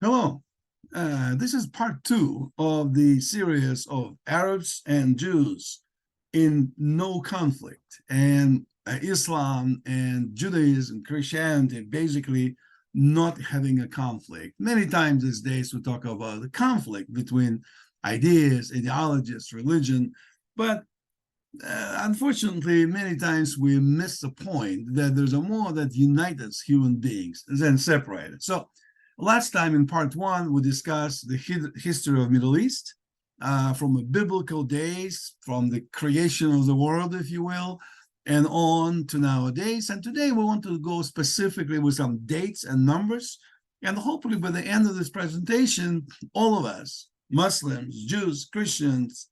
Hello. This is part two of the series of Arabs and Jews in no conflict, and Islam and Judaism, Christianity, basically not having a conflict. Many times these days we talk about the conflict between ideas, ideologies, religion, but unfortunately, many times we miss the point that there's a more that unites us human beings than separated. So last time in part one, we discussed the history of Middle East from the biblical days, from the creation of the world, if you will, and on to nowadays. And today we want to go specifically with some dates and numbers. And hopefully by the end of this presentation, all of us, Muslims, Jews, Christians,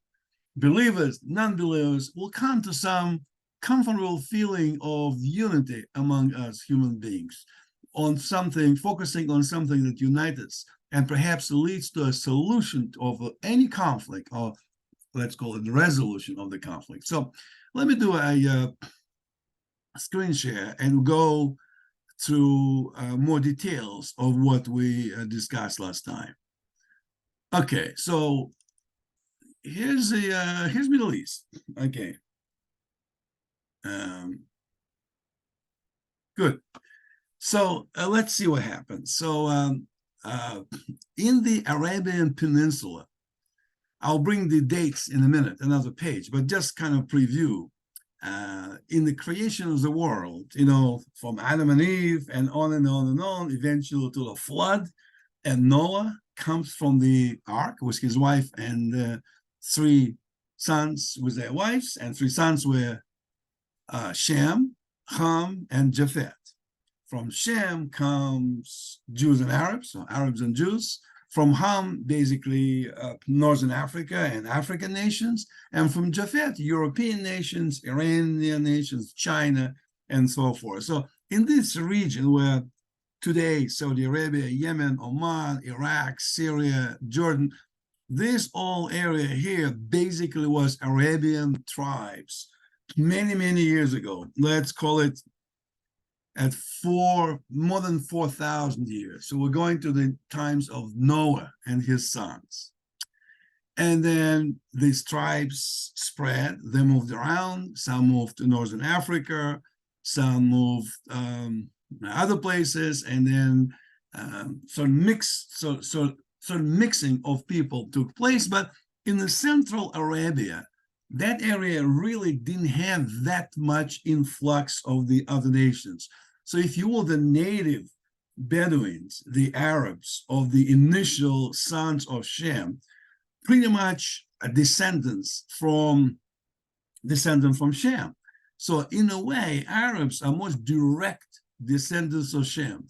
believers, non-believers, will come to some comfortable feeling of unity among us human beings on something, focusing on something that unites us and perhaps leads to a solution of any conflict, or let's call it the resolution of the conflict. So let me do a screen share and go through more details of what we discussed last time. Okay, so here's Middle East. Okay. Good. So let's see what happens. So in the Arabian Peninsula, I'll bring the dates in a minute, another page, but just kind of preview. In the creation of the world, from Adam and Eve and on and on and on, eventually to the flood, and Noah comes from the ark with his wife and three sons with their wives, and three sons were Shem, Ham, and Japheth. From Shem comes Jews and Arabs, so Arabs and Jews. From Ham, basically Northern Africa and African nations. And from Japheth, European nations, Iranian nations, China, and so forth. So in this region where today Saudi Arabia, Yemen, Oman, Iraq, Syria, Jordan, this whole area here basically was Arabian tribes many, many years ago. Let's call it at more than 4,000 years. So we're going to the times of Noah and his sons. And then these tribes spread, they moved around. Some moved to Northern Africa, some moved other places, and then sort of mixing of people took place. But in the central Arabia, that area really didn't have that much influx of the other nations. So if you will, the native Bedouins, the Arabs of the initial sons of Shem, pretty much descendants from Shem. So in a way, Arabs are most direct descendants of Shem.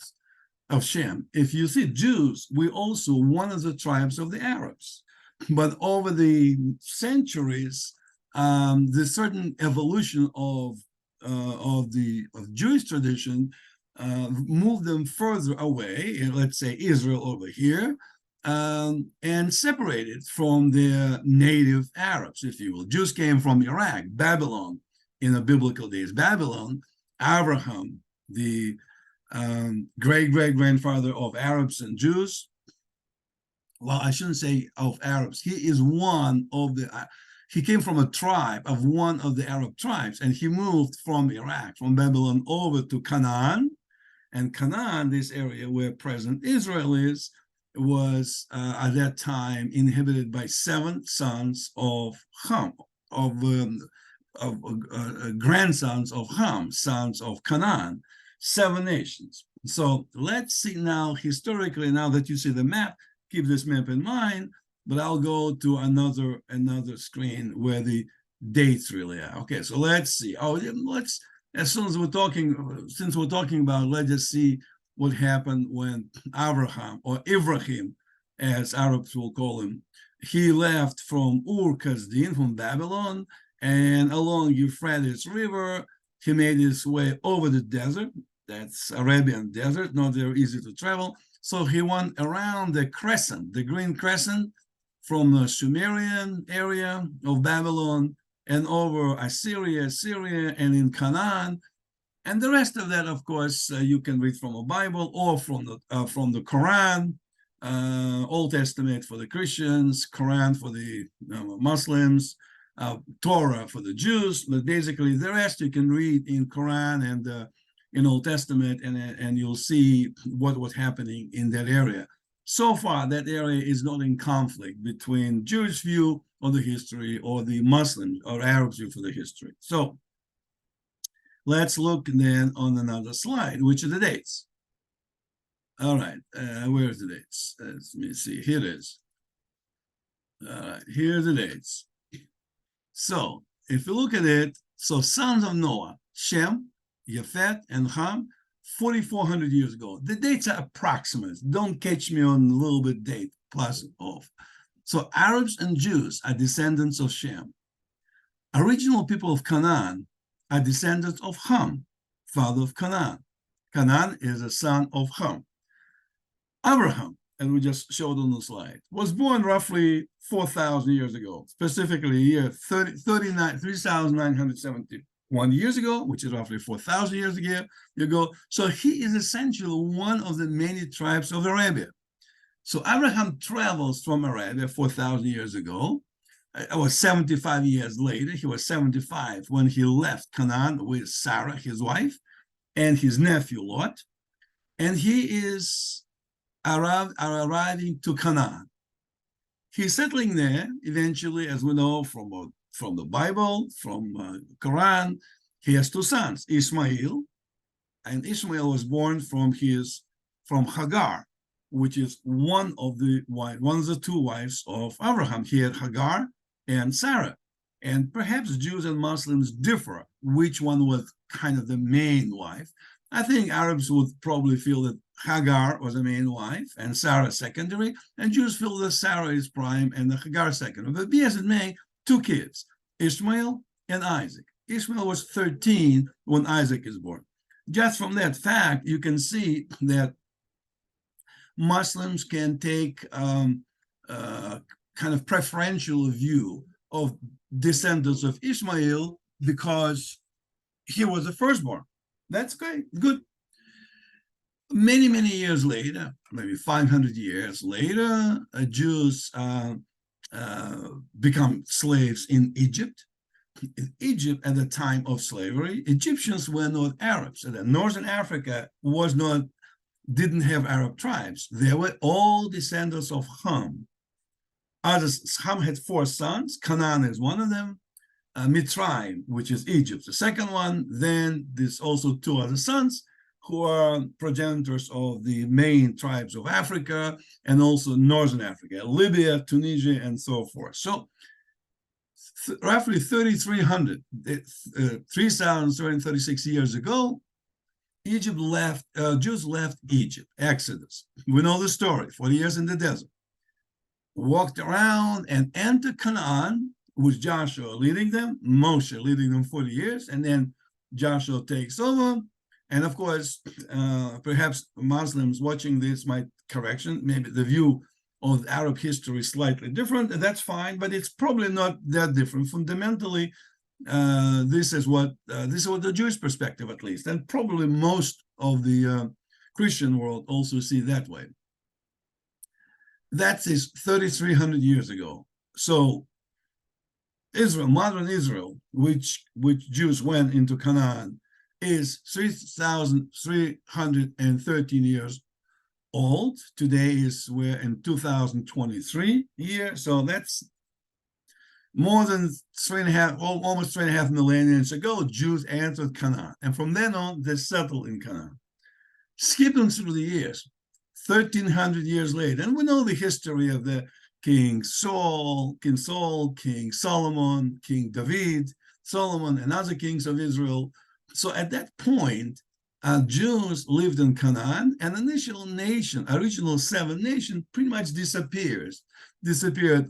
If you see Jews, we're also one of the tribes of the Arabs. But over the centuries, the certain evolution of Jewish tradition moved them further away, let's say Israel over here, and separated from their native Arabs, if you will. Jews came from Iraq, Babylon, in the biblical days. Babylon, Abraham, the great-great-grandfather of Arabs and Jews. Well, I shouldn't say of Arabs. He is one of the... he came from a tribe of one of the Arab tribes, and he moved from Iraq, from Babylon, over to Canaan. And Canaan, this area where present Israel is, was at that time inhabited by 7 sons of Ham, grandsons of Ham, sons of Canaan, 7 nations. So let's see now, historically, now that you see the map, keep this map in mind, but I'll go to another screen where the dates really are. Okay, so let's see. Since we're talking about, let's just see what happened when Abraham, or Ibrahim, as Arabs will call him, he left from Ur-Kasdim, from Babylon, and along Euphrates River, he made his way over the desert. That's Arabian desert, not very easy to travel. So he went around the crescent, the green crescent, from the Sumerian area of Babylon and over Assyria, Syria, and in Canaan. And the rest of that, of course, you can read from a Bible or from the Quran. Old Testament for the Christians, Quran for the Muslims, Torah for the Jews. But basically, the rest you can read in Quran and in Old Testament, and you'll see what was happening in that area. So far, that area is not in conflict between Jewish view of the history or the Muslim or Arab view for the history. So let's look then on another slide, which are the dates. All right, where's the dates? Let me see, here it is. All right, here are the dates. So if you look at it, so sons of Noah, Shem, Yafet, and Ham, 4,400 years ago. The dates are approximate. Don't catch me on a little bit date, plus off. So Arabs and Jews are descendants of Shem. Original people of Canaan are descendants of Ham, father of Canaan. Canaan is a son of Ham. Abraham, and we just showed on the slide, was born roughly 4,000 years ago, specifically year 3,971 years ago, which is roughly 4,000 years ago. So he is essentially one of the many tribes of Arabia. So Abraham travels from Arabia 4,000 years ago. It was 75 years later. He was 75 when he left Canaan with Sarah, his wife, and his nephew Lot. And he is arriving to Canaan. He's settling there eventually, as we know from the Bible, from Quran. He has two sons, Ishmael, and Ishmael was born from Hagar, which is one of the two wives of Abraham. He had Hagar and Sarah. And perhaps Jews and Muslims differ which one was kind of the main wife. I think Arabs would probably feel that Hagar was a main wife and Sarah secondary, and Jews feel that Sarah is prime and the Hagar secondary. But be as it may, two kids, Ishmael and Isaac. Ishmael was 13 when Isaac is born. Just from that fact, you can see that Muslims can take kind of preferential view of descendants of Ishmael because he was the firstborn. That's great, good. Many, many years later, maybe 500 years later, Jews become slaves in Egypt. In Egypt, at the time of slavery, Egyptians were not Arabs. And Northern Africa didn't have Arab tribes. They were all descendants of Ham. Ham had 4 sons. Canaan is one of them. Mitzrayim, which is Egypt, the second one. Then there's also 2 other sons who are progenitors of the main tribes of Africa and also Northern Africa, Libya, Tunisia, and so forth. So roughly 3,336 years ago, Jews left Egypt, Exodus. We know the story, 40 years in the desert. Walked around and entered Canaan, with Joshua leading them, Moshe leading them 40 years, and then Joshua takes over. And of course, perhaps Muslims watching this might correction, maybe the view of Arab history is slightly different, and that's fine, but it's probably not that different. Fundamentally, this is what the Jewish perspective, at least, and probably most of the Christian world also see that way. That is 3,300 years ago. So Israel, modern Israel, which Jews went into Canaan, is 3,313 years old. Today we're in 2023 year, so that's more than almost 3.5 millennia ago. Jews entered Canaan, and from then on they settled in Canaan. Skipping through the years, 1,300 years later, and we know the history of the King Saul, King Solomon, King David, Solomon, and other kings of Israel. So at that point, Jews lived in Canaan, and the original 7 nation, pretty much disappeared.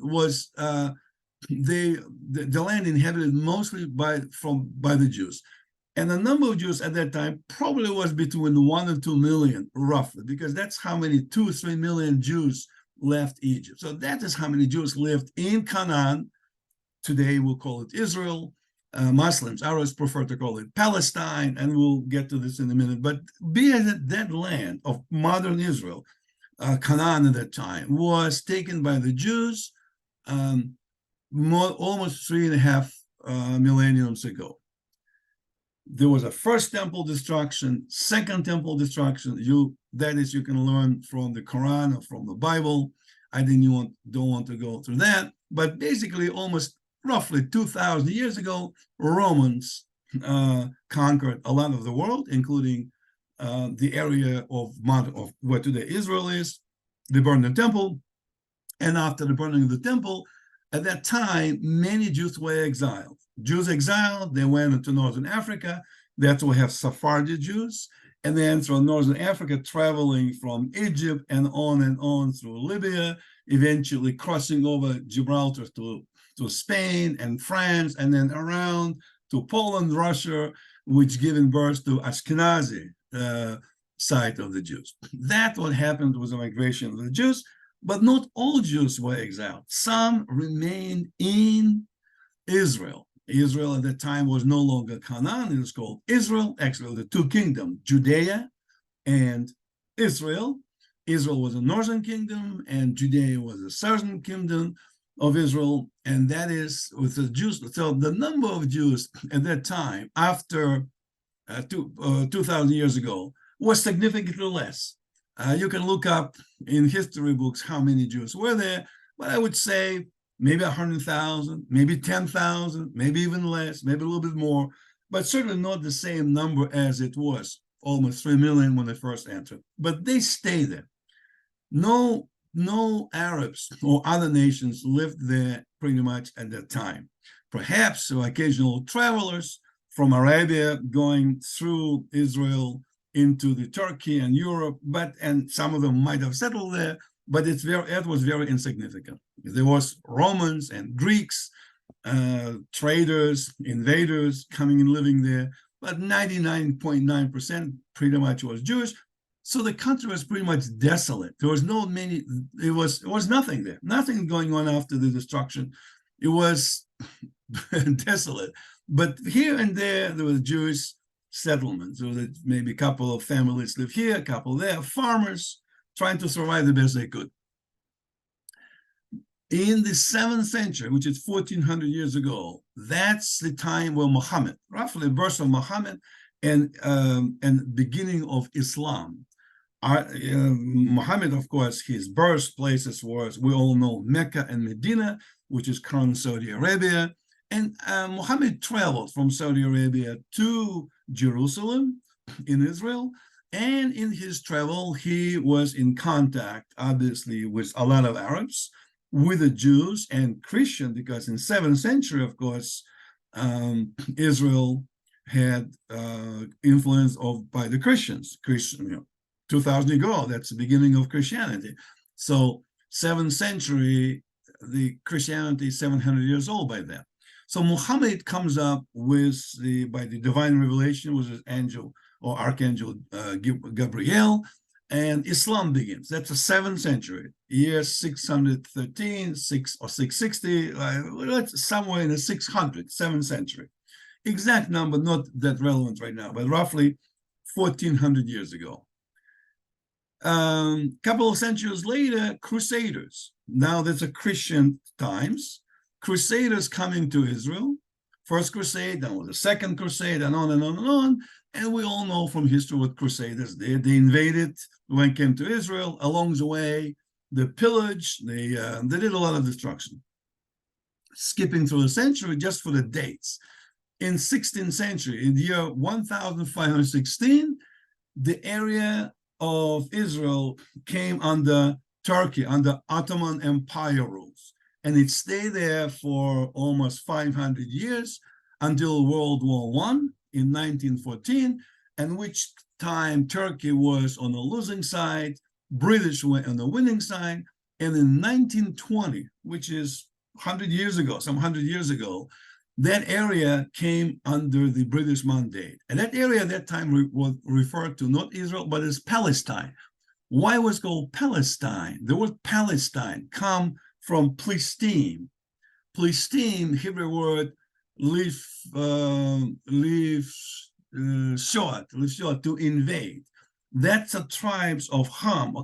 Was the land inhabited mostly by the Jews. And the number of Jews at that time probably was between 1 and 2 million, roughly, because that's how many 2 or 3 million Jews left Egypt. So that is how many Jews lived in Canaan. Today we'll call it Israel. Muslims, Arabs prefer to call it Palestine, and we'll get to this in a minute. But be it that land of modern Israel, Canaan at that time, was taken by the Jews almost 3.5 millenniums ago. There was a first temple destruction, second temple destruction. You can learn from the Quran or from the Bible. I don't want to go through that, but basically, almost roughly 2,000 years ago, Romans conquered a lot of the world, including the area of where today Israel is. They burned the temple, and after the burning of the temple, at that time, many Jews were exiled. Jews exiled, they went into Northern Africa. That's why we have Sephardi Jews. And then through Northern Africa, traveling from Egypt and on through Libya, eventually crossing over Gibraltar to Spain and France, and then around to Poland, Russia, which given birth to Ashkenazi side of the Jews. That's what happened with the migration of the Jews, but not all Jews were exiled. Some remained in Israel. Israel at that time was no longer Canaan, it was called Israel, actually the two kingdoms, Judea and Israel. Israel was a northern kingdom and Judea was a southern kingdom of Israel, and that is with the Jews. So the number of Jews at that time, after 2,000 years ago, was significantly less. You can look up in history books how many Jews were there, but I would say maybe 100,000, maybe 10,000, maybe even less, maybe a little bit more, but certainly not the same number as it was, almost 3 million when they first entered. But they stay there. No Arabs or other nations lived there pretty much at that time. Perhaps occasional travelers from Arabia going through Israel into the Turkey and Europe, and some of them might have settled there, but it was very insignificant. There was Romans and Greeks, traders, invaders coming and living there, but 99.9% pretty much was Jewish. So the country was pretty much desolate. There was it was nothing there, nothing going on after the destruction. It was desolate. But here and there were Jewish settlements. There was maybe a couple of families live here, a couple there, farmers trying to survive the best they could. In the 7th century, which is 1,400 years ago, that's the time where Muhammad, roughly the birth of Muhammad and beginning of Islam. Muhammad, of course, his birthplaces was, we all know, Mecca and Medina, which is current Saudi Arabia. And Muhammad traveled from Saudi Arabia to Jerusalem in Israel. And in his travel, he was in contact, obviously, with a lot of Arabs, with the Jews and Christians, because in 7th century, of course, Israel had influence by the Christians. 2,000 ago, that's the beginning of Christianity. So 7th century, the Christianity is 700 years old by then. So Muhammad comes up by the divine revelation with his angel or archangel Gabriel, and Islam begins. That's the 7th century, year 613, 660, somewhere in the 600, 7th century. Exact number, not that relevant right now, but roughly 1,400 years ago. Couple of centuries later, Crusaders. Now that's a Christian times. Crusaders coming to Israel. First Crusade, then was the Second Crusade, and on and on and on. And we all know from history what Crusaders did. They invaded when it came to Israel. Along the way, they pillaged. They did a lot of destruction. Skipping through the century, just for the dates. In 16th century, in the year 1516, the area of Israel came under Turkey, under Ottoman Empire rules. And it stayed there for almost 500 years until World War I in 1914, and which time Turkey was on the losing side, British were on the winning side. And in 1920, which is 100 years ago, some 100 years ago, that area came under the British mandate. And that area at that time was referred to not Israel, but as Palestine. Why was it called Palestine? The word Palestine come from Plestim. Plestim, Hebrew word, short, to invade. That's the tribes of Ham,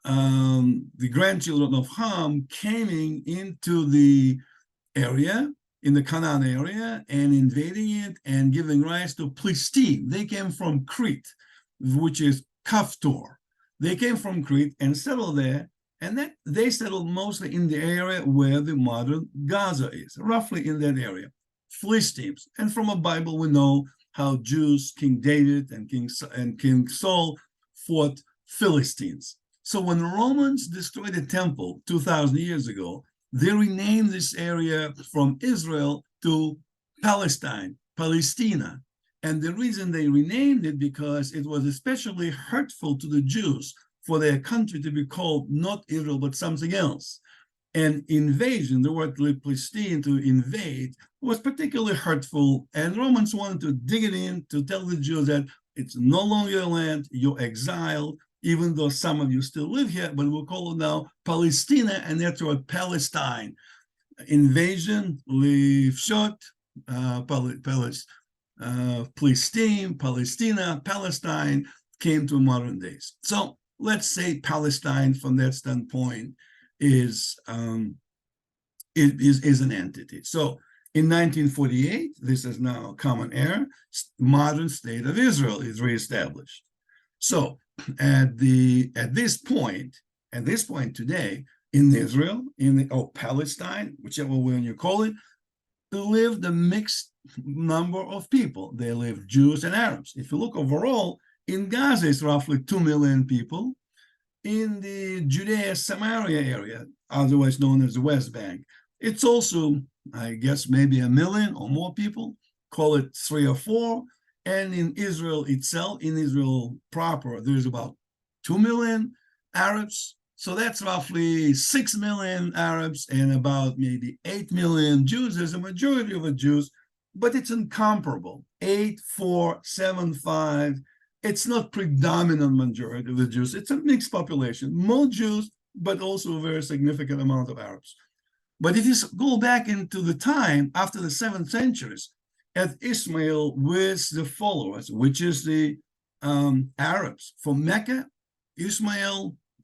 the grandchildren of Ham, coming into the area, in the Canaan area, and invading it and giving rise to Plishtim. They came from Crete, which is Kaftor. They came from Crete and settled there, and that they settled mostly in the area where the modern Gaza is, roughly in that area. Philistines. And from the Bible, we know how Jews, King David and King Saul, fought Philistines. So when the Romans destroyed the temple 2,000 years ago, they renamed this area from Israel to Palestine, Palestina. And the reason they renamed it because it was especially hurtful to the Jews for their country to be called not Israel, but something else. And invasion, the word Palestine, to invade, was particularly hurtful. And Romans wanted to dig it in to tell the Jews that it's no longer your land, you're exiled, even though some of you still live here, but we'll call it now Palestina, and that's what Palestine. Invasion, Lifshot, Palestine, Palestina, Palestine came to modern days. So let's say Palestine, from that standpoint, is an entity. So in 1948, this is now common era, modern state of Israel is reestablished. So at this point today, in Israel, Palestine, whichever one you call it, lived a mixed number of people. They live Jews and Arabs. If you look overall, in Gaza, it's roughly 2 million people. In the Judea Samaria area, otherwise known as the West Bank, it's also, I guess, maybe 1 million or more people, call it 3 or 4. And in Israel itself, in Israel proper, there's about 2 million Arabs. So that's roughly 6 million Arabs and about maybe 8 million Jews. There's a majority of the Jews, but it's incomparable. 8, 4, 7, 5. It's not predominant majority of the Jews. It's a mixed population. More Jews, but also a very significant amount of Arabs. But if you go back into the time after the 7th centuries, at Ishmael with the followers, which is the Arabs from Mecca,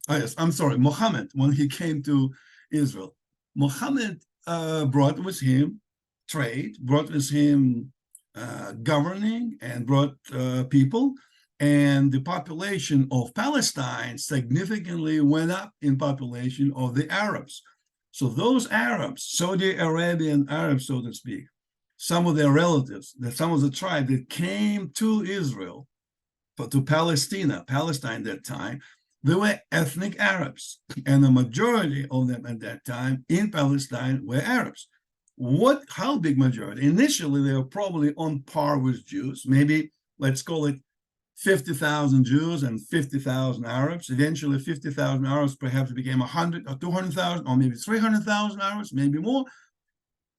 Muhammad, when he came to Israel. Muhammad brought with him trade, brought with him governing, and brought people. And the population of Palestine significantly went up in population of the Arabs. So those Arabs, Saudi Arabian Arabs, so to speak, some of their relatives, some of the tribe that came to Israel, to Palestine at that time, they were ethnic Arabs. And the majority of them at that time in Palestine were Arabs. How big majority? Initially, they were probably on par with Jews, maybe, let's call it 50,000 Jews and 50,000 Arabs. Eventually, 50,000 Arabs perhaps became 100 or 200,000 or maybe 300,000 Arabs, maybe more.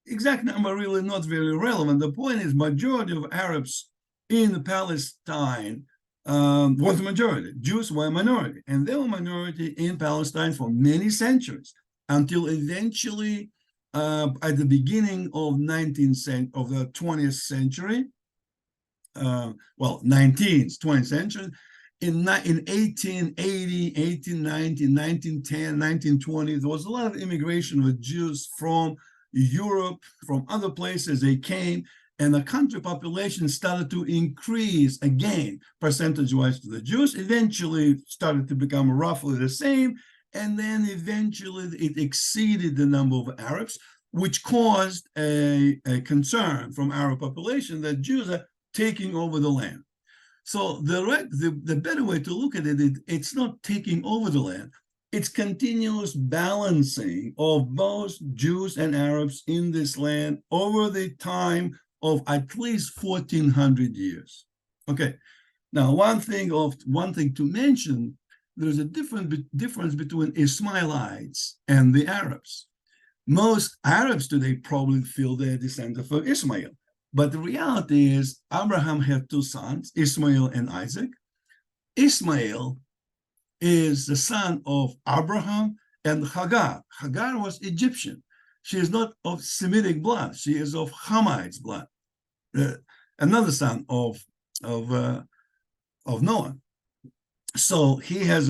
Exact number really not very relevant. The point is, majority of Arabs in Palestine was a majority. Jews were a minority, and they were a minority in Palestine for many centuries until eventually, at the beginning of the 20th century, 19th, 20th century, in 1880, 1890, 1910, 1920, there was a lot of immigration with Jews from Europe, from other places. They came, and the country population started to increase again, percentage-wise to the Jews. Eventually started to become roughly the same, and then eventually it exceeded the number of Arabs, which caused a concern from Arab population that Jews are taking over the land. So the better way to look at it, it's not taking over the land. It's continuous balancing of both Jews and Arabs in this land over the time of at least 1,400 years. Okay, now one thing to mention, there's a difference between Ishmaelites and the Arabs. Most Arabs today probably feel they're descended from Ishmael, but the reality is Abraham had 2 sons, Ishmael and Isaac. Ishmael is the son of Abraham and Hagar. Hagar was Egyptian. She is not of Semitic blood. She is of Hamite's blood. Another son of of Noah. So he has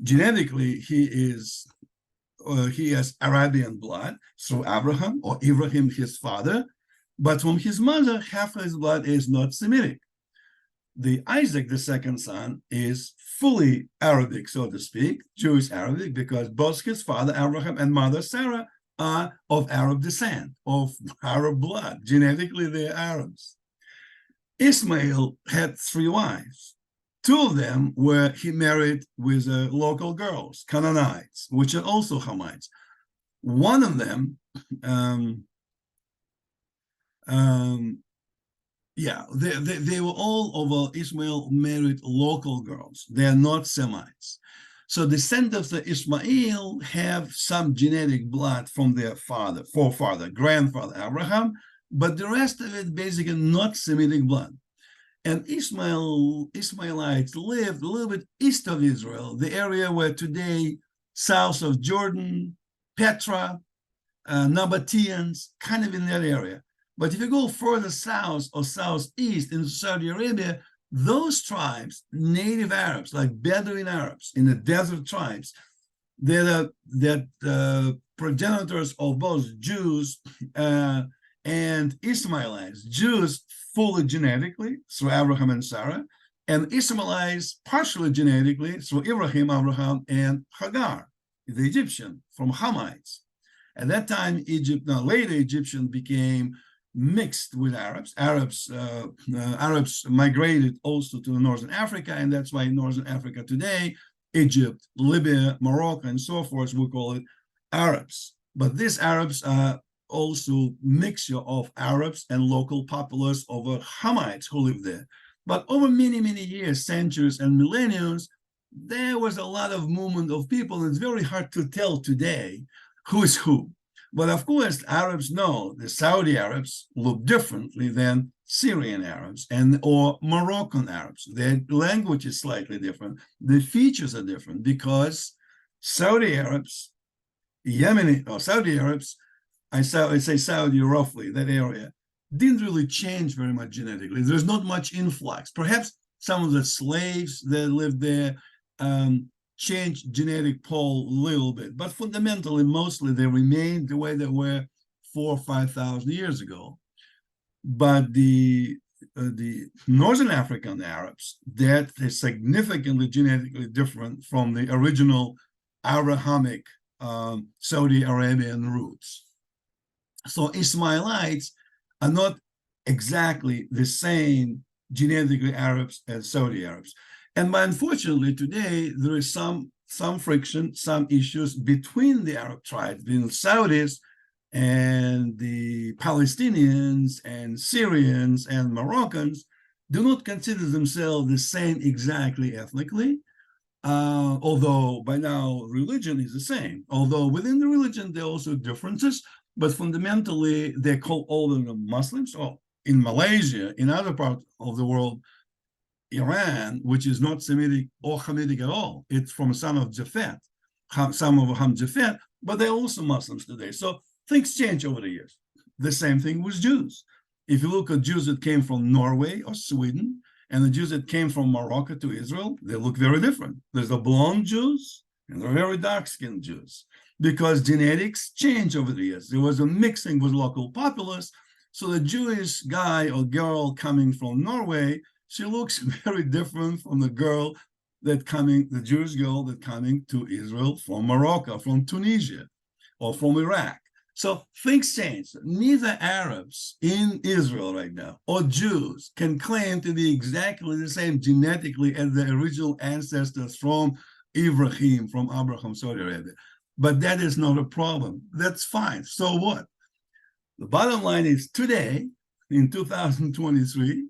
genetically, he has Arabian blood through Abraham, or Ibrahim, his father, but from his mother, half of his blood is not Semitic. The Isaac, the second son, is fully Arabic, so to speak, Jewish Arabic, because both his father, Abraham, and mother, Sarah, are of Arab descent, of Arab blood. Genetically, they're Arabs. Ismail had 3 wives. 2 of them were he married with local girls, Canaanites, which are also Hamites. One of them, they were all of Ishmael married local girls. They are not Semites. So descendants of Ishmael have some genetic blood from their forefather, grandfather Abraham, but the rest of it basically not Semitic blood. And Ishmaelites lived a little bit east of Israel, the area where today, south of Jordan, Petra, Nabateans, kind of in that area. But if you go further south or southeast in Saudi Arabia, those tribes, native Arabs, like Bedouin Arabs in the desert tribes, they're progenitors of both Jews and Ishmaelites. Jews fully genetically through Abraham and Sarah, and Ishmaelites partially genetically through Abraham, and Hagar, the Egyptian from Hamites. At that time, later Egyptian became mixed with Arabs. Arabs migrated also to Northern Africa, and that's why in Northern Africa today, Egypt, Libya, Morocco, and so forth, we call it Arabs. But these Arabs are also mixture of Arabs and local populace of Hamites who live there. But over many, many years, centuries, and millennia, there was a lot of movement of people. And it's very hard to tell today who is who. But of course, Arabs know the Saudi Arabs look differently than Syrian Arabs or Moroccan Arabs. Their language is slightly different. The features are different because Saudi Arabs, Yemeni or Saudi Arabs, I say Saudi roughly, that area, didn't really change very much genetically. There's not much influx. Perhaps some of the slaves that lived there changed genetic pool a little bit, but fundamentally, mostly they remained the way they were 4,000 or 5,000 years ago. But the Northern African Arabs, that is significantly genetically different from the original Abrahamic Saudi Arabian roots. So Ismailites are not exactly the same genetically Arabs as Saudi Arabs. And unfortunately, today, there is some friction, some issues between the Arab tribes, between the Saudis and the Palestinians and Syrians and Moroccans, do not consider themselves the same exactly ethnically, although by now religion is the same. Although within the religion, there are also differences, but fundamentally, they call all of them Muslims. Or in Malaysia, in other parts of the world, Iran, which is not Semitic or Hamitic at all, it's from a son of Japhet, some of Ham Japhet, but they're also Muslims today. So things change over the years. The same thing with Jews. If you look at Jews that came from Norway or Sweden, and the Jews that came from Morocco to Israel, they look very different. There's the blonde Jews and the very dark-skinned Jews, because genetics change over the years. There was a mixing with local populace. So the Jewish guy or girl coming from Norway, she looks very different from the Jewish girl that coming to Israel from Morocco, from Tunisia, or from Iraq. So things change. Neither Arabs in Israel right now or Jews can claim to be exactly the same genetically as the original ancestors from Ibrahim, from Abraham, Saudi Arabia. But that is not a problem. That's fine. So what? The bottom line is today, in 2023,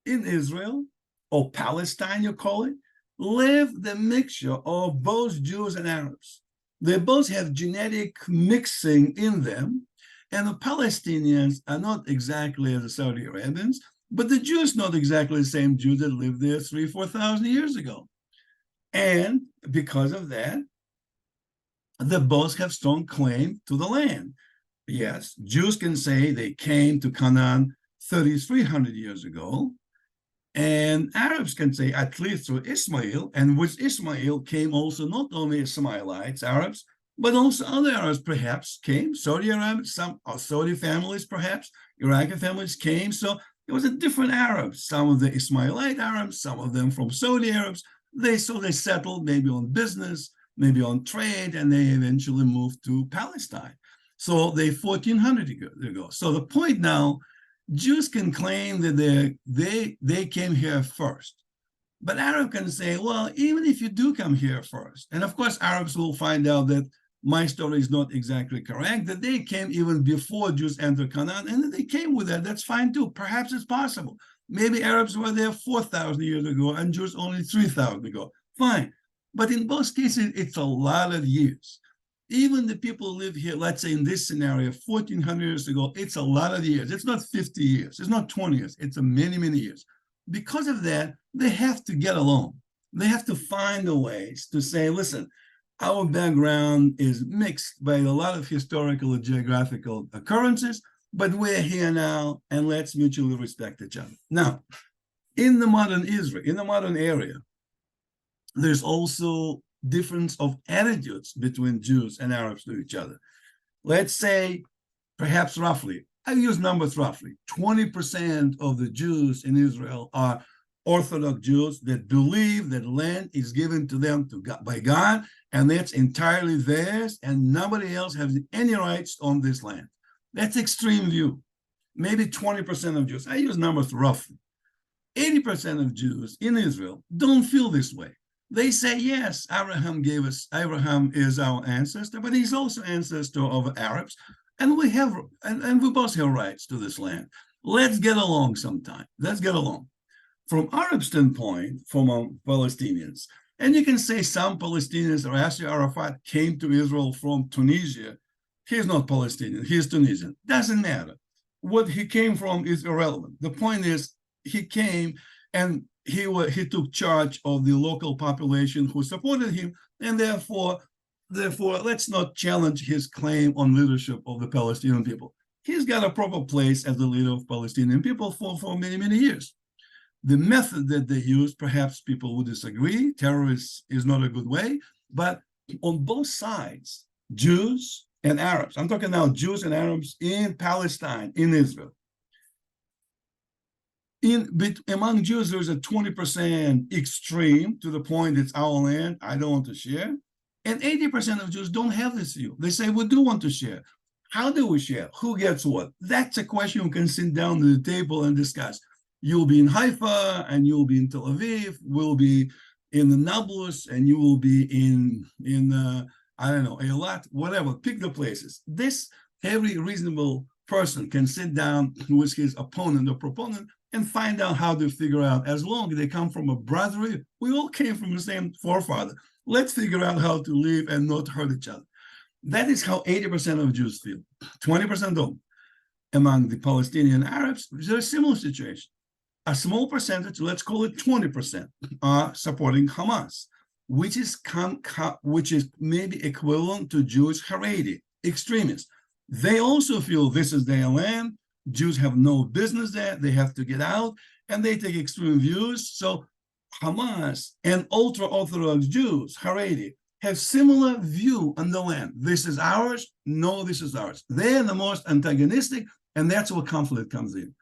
in Israel, or Palestine, you call it, live the mixture of both Jews and Arabs. They both have genetic mixing in them, and the Palestinians are not exactly as the Saudi Arabians, but the Jews not exactly the same Jews that lived there 3,000 or 4,000 years ago. And because of that, they both have strong claim to the land. Yes, Jews can say they came to Canaan 3,300 years ago, And Arabs can say, at least through Ismail, and with Ismail came also not only Ismailites, Arabs, but also other Arabs perhaps came, Saudi Arabs, some Saudi families perhaps, Iraqi families came. So it was a different Arabs, some of the Ismailite Arabs, some of them from Saudi Arabs. They settled maybe on business, maybe on trade, and they eventually moved to Palestine. So they 1400 ago. So the point now, Jews can claim that they came here first. But Arab can say, well, even if you do come here first, and of course Arabs will find out that my story is not exactly correct, that they came even before Jews entered Canaan, and they came with that. That's fine too. Perhaps it's possible. Maybe Arabs were there 4,000 years ago and Jews only 3,000 ago. Fine. But in both cases, it's a lot of years. Even the people who live here, let's say in this scenario, 1,400 years ago, it's a lot of years. It's not 50 years. It's not 20 years. It's a many, many years. Because of that, they have to get along. They have to find the ways to say, listen, our background is mixed by a lot of historical and geographical occurrences, but we're here now, and let's mutually respect each other. Now, in the modern Israel, in the modern area, there's also difference of attitudes between Jews and Arabs to each other. Let's say, perhaps roughly, I use numbers roughly, 20% of the Jews in Israel are Orthodox Jews that believe that land is given to them by God, and that's entirely theirs, and nobody else has any rights on this land. That's extreme view. Maybe 20% of Jews, I use numbers roughly. 80% of Jews in Israel don't feel this way. They say, yes, Abraham is our ancestor, but he's also ancestor of Arabs, and we both have rights to this land. Let's get along sometime. Let's get along. From Arab standpoint, from Palestinians, and you can say some Palestinians, or Yasser Arafat came to Israel from Tunisia. He's not Palestinian, he's Tunisian. Doesn't matter. What he came from is irrelevant. The point is, he came and he took charge of the local population who supported him, and therefore, let's not challenge his claim on leadership of the Palestinian people. He's got a proper place as the leader of Palestinian people for many, many years. The method that they use, perhaps people would disagree. Terrorists is not a good way, but on both sides, Jews and Arabs, I'm talking now Jews and Arabs in Palestine, in Israel. Among Jews, there's a 20% extreme to the point it's our land, I don't want to share. And 80% of Jews don't have this view. They say, we do want to share. How do we share? Who gets what? That's a question we can sit down at the table and discuss. You'll be in Haifa, and you'll be in Tel Aviv. We'll be in the Nablus, and you will be in I don't know, Eilat, whatever. Pick the places. Every reasonable person can sit down with his opponent or proponent and find out how to figure out, as long as they come from a brotherhood, we all came from the same forefather. Let's figure out how to live and not hurt each other. That is how 80% of Jews feel. 20% don't. Among the Palestinian Arabs, there's a similar situation. A small percentage, let's call it 20%, are supporting Hamas, which is maybe equivalent to Jewish Haredi extremists. They also feel this is their land. Jews have no business there. They have to get out, and they take extreme views. So Hamas and ultra-Orthodox Jews, Haredi, have similar view on the land. This is ours. No, this is ours. They're the most antagonistic, and that's where conflict comes in.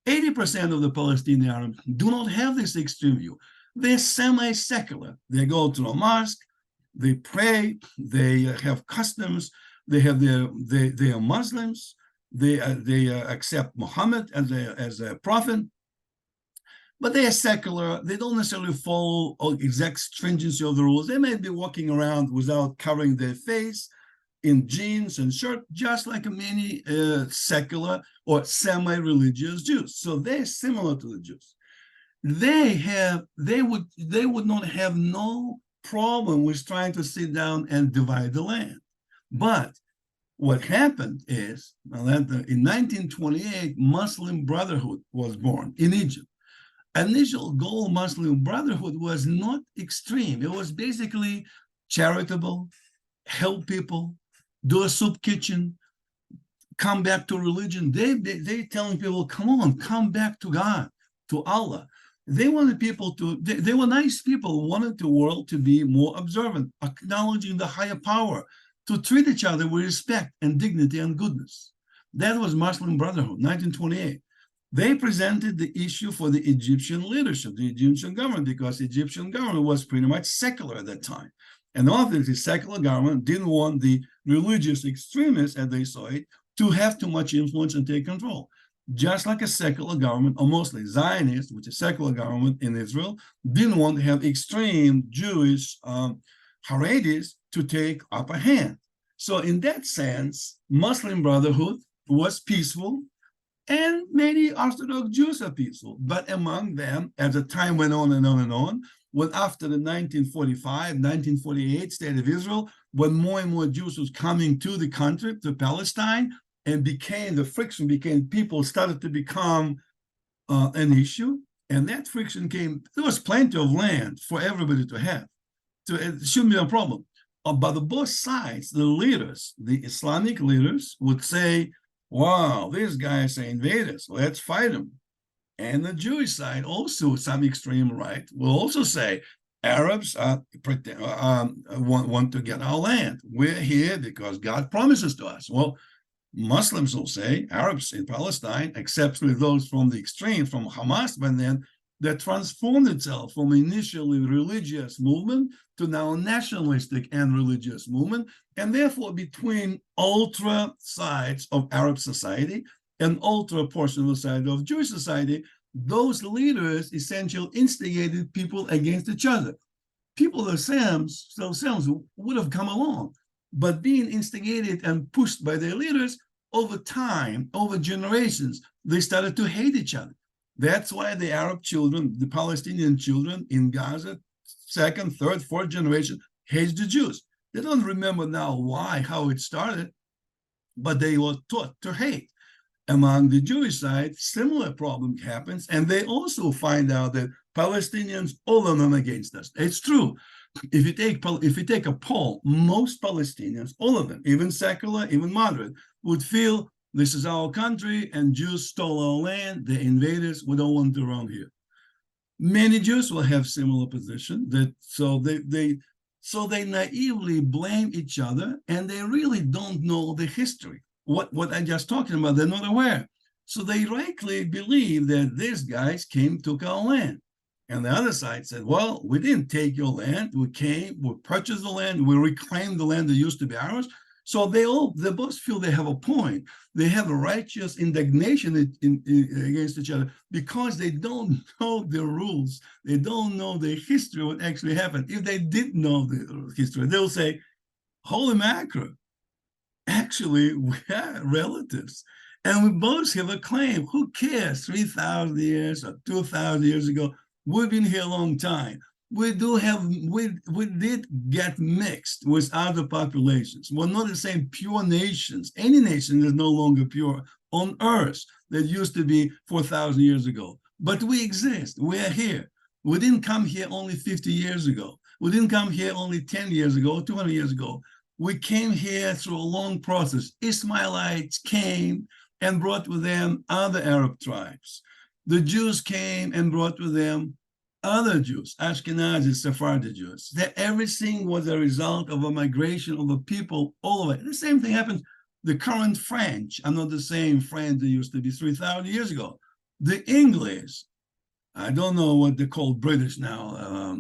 80% of the Palestinian Arabs do not have this extreme view. They're semi-secular. They go to a mosque, they pray, they have customs, they are Muslims, they accept Muhammad as a prophet, but they are secular. They don't necessarily follow exact stringency of the rules. They may be walking around without covering their face, in jeans and shirt, just like many secular or semi-religious Jews. So they're similar to the Jews. They would not have no problem with trying to sit down and divide the land. But what happened is, in 1928, Muslim Brotherhood was born in Egypt. Initial goal of Muslim Brotherhood was not extreme. It was basically charitable, help people, do a soup kitchen, come back to religion. They telling people, come on, come back to God, to Allah. They wanted people to, they were nice people, wanted the world to be more observant, acknowledging the higher power, to treat each other with respect and dignity and goodness. That was Muslim Brotherhood, 1928. They presented the issue for the Egyptian leadership, the Egyptian government, because the Egyptian government was pretty much secular at that time. And obviously, secular government didn't want the religious extremists, as they saw it, to have too much influence and take control. Just like a secular government, or mostly Zionist, which is secular government in Israel, didn't want to have extreme Jewish Haredis to take upper hand. So in that sense, Muslim Brotherhood was peaceful, and many Orthodox Jews are peaceful. But among them, as the time went on and on and on, when after the 1945, 1948 State of Israel, when more and more Jews was coming to the country, to Palestine, and the friction became, people started to become an issue, and that friction came, there was plenty of land for everybody to have. So it shouldn't be a problem. But on both sides, the leaders, the Islamic leaders would say, wow, these guys are invaders, let's fight them. And the Jewish side, also some extreme right, will also say, Arabs want to get our land. We're here because God promises to us. Well, Muslims will say, Arabs in Palestine, except with those from the extreme, from Hamas, but then that transformed itself from initially religious movement to now nationalistic and religious movement, and therefore between ultra sides of Arab society and ultra portion of the side of Jewish society, those leaders essentially instigated people against each other. People themselves would have come along, but being instigated and pushed by their leaders, over time, over generations, they started to hate each other. That's why the Arab children, the Palestinian children in Gaza, second, third, fourth generation, hate the Jews. They don't remember now why, how it started, but they were taught to hate. Among the Jewish side, similar problem happens, and they also find out that Palestinians, all of them against us. It's true. If you take a poll, most Palestinians, all of them, even secular, even moderate, would feel this is our country and Jews stole our land, they're invaders, we don't want them around here. Many Jews will have similar position, that so they naively blame each other, and they really don't know the history. What I just talking about, they're not aware. So they rightly believe that these guys took our land. And the other side said, well, we didn't take your land. We purchased the land, we reclaimed the land that used to be ours. So they both feel they have a point. They have a righteous indignation against each other because they don't know the rules. They don't know the history of what actually happened. If they did know the history, they'll say, holy mackerel, actually, we are relatives. And we both have a claim. Who cares? 3,000 years or 2,000 years ago, we've been here a long time. We did get mixed with other populations. We're not the same pure nations. Any nation is no longer pure on earth that used to be 4,000 years ago. But we exist. We are here. We didn't come here only 50 years ago. We didn't come here only 10 years ago, 200 years ago. We came here through a long process. Ishmaelites came and brought with them other Arab tribes. The Jews came and brought with them other Jews, Ashkenazi, Sephardi Jews. That everything was a result of a migration of the people all over. The same thing happens. The current French are not the same French that used to be 3,000 years ago. The English, I don't know what they call British now,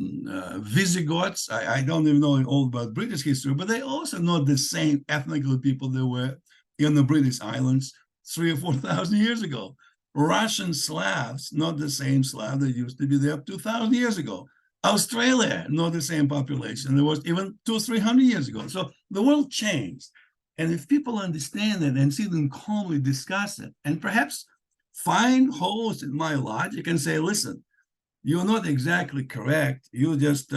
Visigoths. I don't even know all about British history, but they also not the same ethnical people they were in the British Islands 3,000 or 4,000 years ago. Russian Slavs, not the same Slav that used to be there 2,000 years ago. Australia, not the same population. There was even 200 or 300 years ago. So the world changed. And if people understand it and see them calmly discuss it, and perhaps find holes in my logic and say, listen, you're not exactly correct. You're just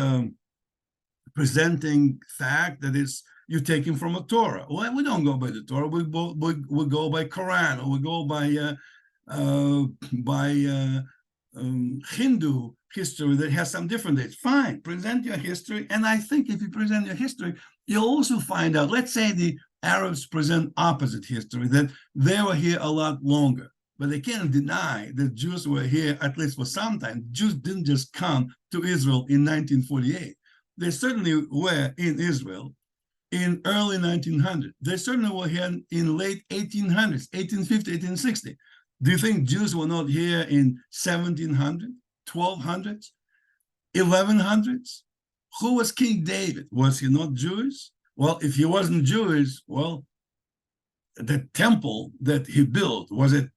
presenting fact that is you're taking from a Torah. Well, we don't go by the Torah. We go by Quran, or we go by Hindu history that has some different dates. Fine, present your history. And I think if you present your history, you'll also find out, let's say the Arabs present opposite history, that they were here a lot longer. but they can't deny that Jews were here, at least for some time. Jews didn't just come to Israel in 1948. They certainly were in Israel in early 1900. They certainly were here in late 1800s, 1850, 1860. Do you think Jews were not here in 1700, 1200s, 1100s? Who was King David? Was he not Jewish? Well, if he wasn't Jewish, well, the temple that he built, was it,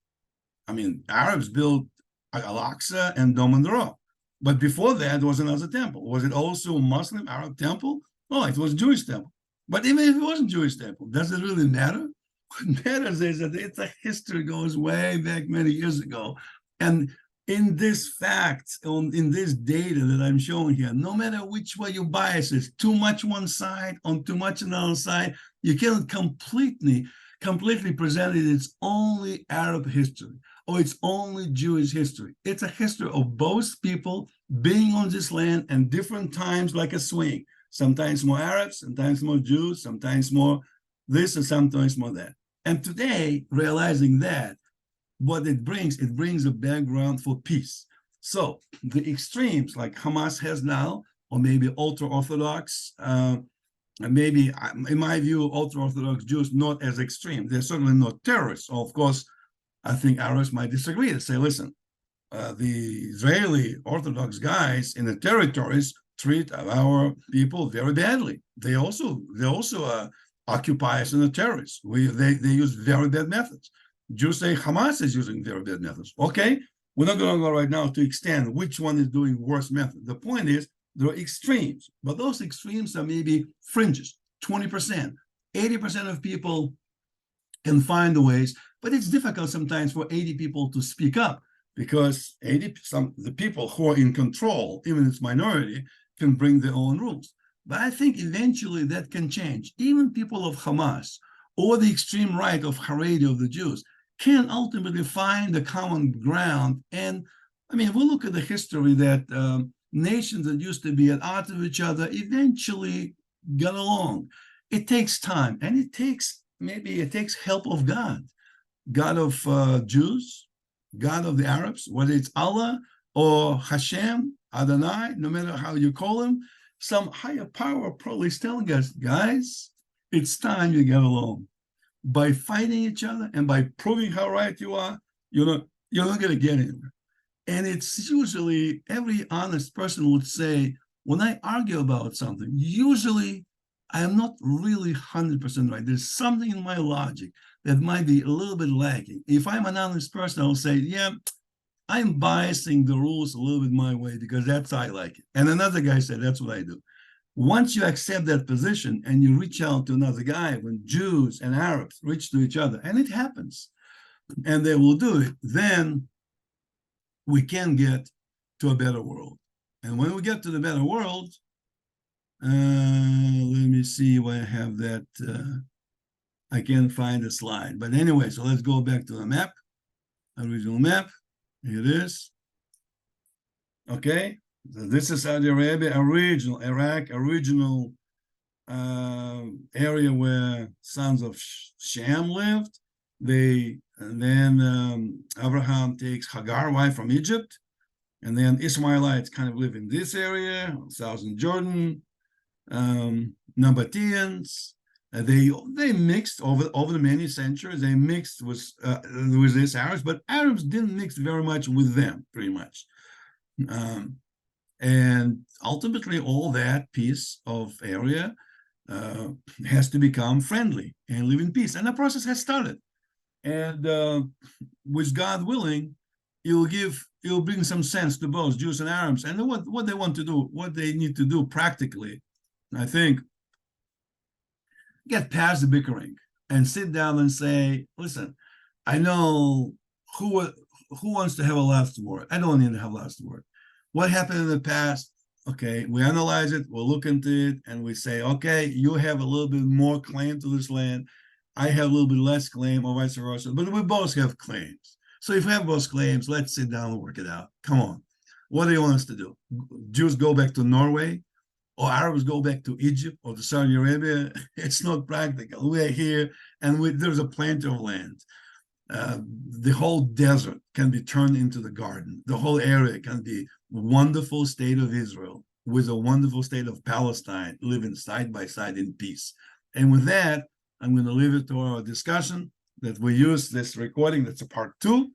I mean, Arabs built Al-Aqsa and Dome on the Rock. But before that, there was another temple. Was it also a Muslim Arab temple? Oh, it was a Jewish temple. But even if it wasn't Jewish temple, does it really matter? What matters is that it's a history goes way back many years ago. And in this fact, in this data that I'm showing here, no matter which way you bias it, too much one side on too much another side, you cannot completely present it. It's only Arab history or it's only Jewish history. It's a history of both people being on this land and different times like a swing. Sometimes more Arabs, sometimes more Jews, sometimes more this and sometimes more that. And today, realizing that, what it brings a background for peace. So the extremes like Hamas has now, or maybe ultra-Orthodox, maybe, in my view, ultra-Orthodox Jews not as extreme. They're certainly not terrorists. Of course, I think Arabs might disagree and say, listen, the Israeli Orthodox guys in the territories treat our people very badly. They also occupy us and the terrorists. They use very bad methods. Jews say Hamas is using very bad methods. Okay, we're not going to go right now to extend which one is doing worse method. The point is there are extremes, but those extremes are maybe fringes, 20%, 80% of people can find the ways, but it's difficult sometimes for 80 people to speak up because the people who are in control, even if it's minority, can bring their own rules. But I think eventually that can change. Even people of Hamas or the extreme right of Haredi of the Jews can ultimately find the common ground. And I mean, we'll look at the history that nations that used to be at odds with each other eventually got along. It takes time, and it takes help of God of Jews, God of the Arabs, whether it's Allah or Hashem, Adonai, no matter how you call him, some higher power probably is telling us, guys, it's time you get along. By fighting each other and by proving how right you are, you're not going to get anywhere. And it's usually every honest person would say, when I argue about something, usually I am not really 100% right. There's something in my logic that might be a little bit lacking. If I'm an honest person, I'll say, yeah, I'm biasing the rules a little bit my way because that's how I like it. And another guy said, that's what I do. Once you accept that position and you reach out to another guy, when Jews and Arabs reach to each other, and it happens, and they will do it, then we can get to a better world. And when we get to the better world, let me see where I have that. I can't find the slide. But anyway, so let's go back to the map, original map. Here it is. Okay. So this is Saudi Arabia, original Iraq, original area where sons of Shem lived. And then Abraham takes Hagar, wife from Egypt, and then Ishmaelites kind of live in this area, southern Jordan, Nabateans. They mixed over the many centuries. They mixed with these Arabs, but Arabs didn't mix very much with them, pretty much. And ultimately, all that piece of area has to become friendly and live in peace. And the process has started. And with God willing, it'll bring some sense to both Jews and Arabs. And what they want to do, what they need to do practically, I think, get past the bickering and sit down and say, listen, I know who wants to have a last word. I don't need to have a last word. What happened in the past? Okay, we analyze it, we'll look into it, and we say, okay, you have a little bit more claim to this land. I have a little bit less claim, or vice versa, but we both have claims. So if we have both claims, let's sit down and work it out. Come on. What do you want us to do? Jews go back to Norway, or Arabs go back to Egypt or to Saudi Arabia? It's not practical. We're here, and there's a plenty of land. the whole desert can be turned into the garden. The whole area can be wonderful state of Israel with a wonderful state of Palestine living side by side in peace. And with that, I'm going to leave it to our discussion that we use this recording. That's a part 2.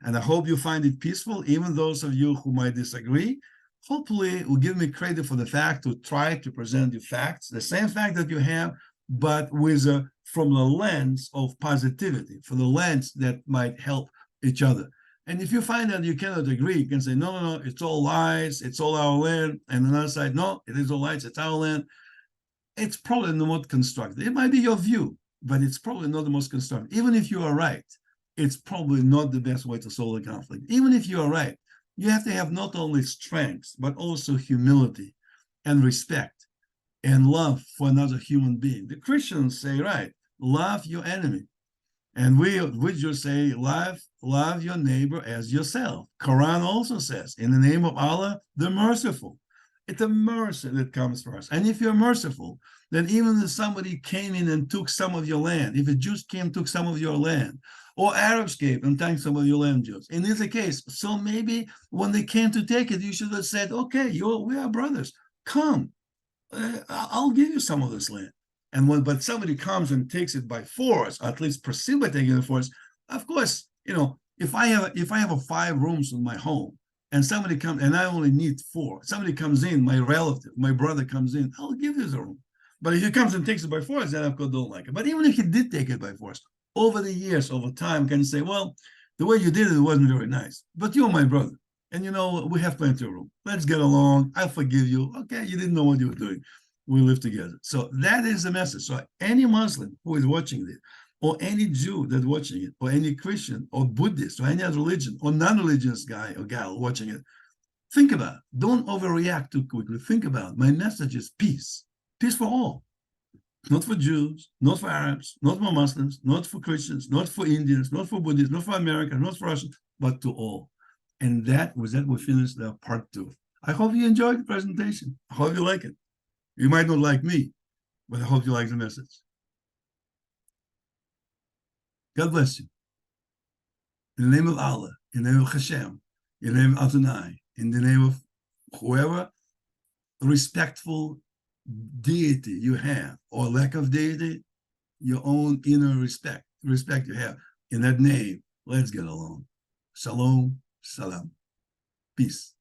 And I hope you find it peaceful, even those of you who might disagree. Hopefully, it will give me credit for the fact to try to present you facts, the same fact that you have, but with from the lens of positivity, for the lens that might help each other. And if you find that you cannot agree, you can say, no, no, no, it's all lies, it's all our land. And another side, no, it is all lies, it's our land. It's probably not most constructive. It might be your view, but it's probably not the most constructive. Even if you are right, it's probably not the best way to solve the conflict. Even if you are right, you have to have not only strength, but also humility and respect and love for another human being. The Christians say, right, love your enemy. And we just say, love your neighbor as yourself. Quran also says, in the name of Allah, the merciful. It's a mercy that comes first. And if you're merciful, then even if somebody came in and took some of your land, if a Jews came, took some of your land, or Arabs came and took some of your land, Jews, in this case, so maybe when they came to take it, you should have said, okay, we are brothers. Come, I'll give you some of this land. And but somebody comes and takes it by force, at least perceived by taking it by force, of course, if I have a 5 rooms in my home and somebody comes and I only need 4, somebody comes in, my relative, my brother comes in, I'll give you the room. But if he comes and takes it by force, then of course don't like it. But even if he did take it by force, over the years, over time, can say, well, the way you did it wasn't very nice, but you're my brother. And we have plenty of room. Let's get along. I forgive you. Okay, you didn't know what you were doing. We live together. So that is the message. So any Muslim who is watching this, or any Jew that's watching it, or any Christian or Buddhist or any other religion or non-religious guy or gal watching it, think about it. Don't overreact too quickly. Think about it. My message is peace. Peace for all. Not for Jews, not for Arabs, not for Muslims, not for Christians, not for Indians, not for Buddhists, not for Americans, not for Russians, but to all. And with that, we finish the part 2. I hope you enjoyed the presentation. I hope you like it. You might not like me, but I hope you like the message. God bless you. In the name of Allah, in the name of Hashem, in the name of Adonai, in the name of whoever respectful deity you have, or lack of deity, your own inner respect you have. In that name, let's get along. Shalom, salam, peace.